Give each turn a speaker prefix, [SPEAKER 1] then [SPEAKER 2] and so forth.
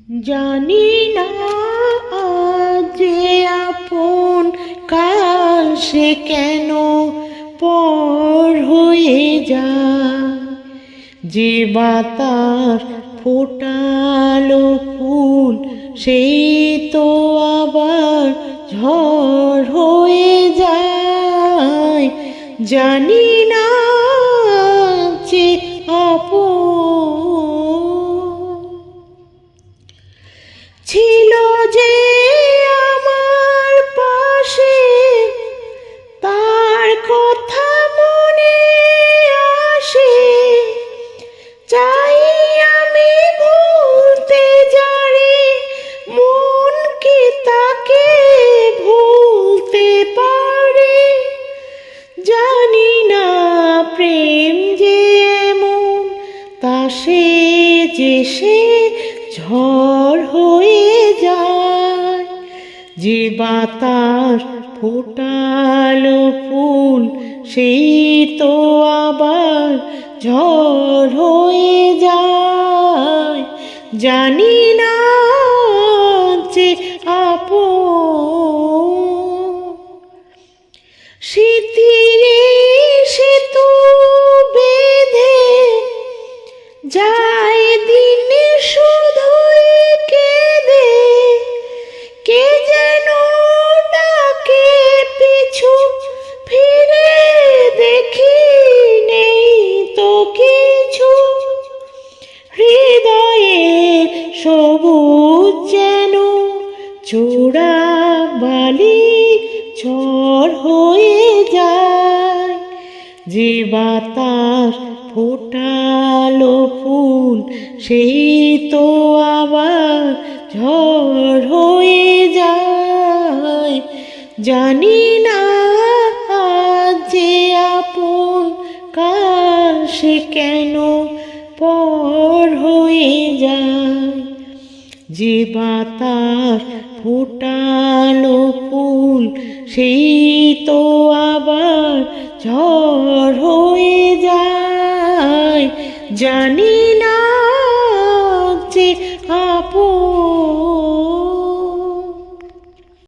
[SPEAKER 1] জানি না আজ যে আপন কাল সে কেন পর হয়ে যায়। যে বাতাস ফোটালো ফুল সেই তো আবার ঝড় হয়ে যায়। জানি না যে ছিল যে আমার পাশে তার কথা মনে আসে। চাই আমি ভুলতে যারে মন কি তাকে ভুলতে পারে। জানি না প্রেম যে এমন তা সে যে সে ঝড় হয়ে যায়। যে বাতাস ফোটালো ফুল সেই তো আবার ঝড় হয়ে যায়। জানি না যে স্মৃতির সেতু বেঁধে যায় দিনে শুধুই কেঁদে। কে যেন ডাকে পিছু ফিরে দেখি নেই তো কিছু। হৃদয়ের সবুজ যেন চূড়া বালি ঝড় হয়ে যায়। যে বাতাস ফোটালো ফুল সেই তো আবার ঝড় হয়ে যায়। জানি না আজ যে আপন কাল সে কেন পর হয়ে যায়। যে বাতাস ফোটালো ফুল সেই তো আবার ঝড় হয়ে যায়। জানি না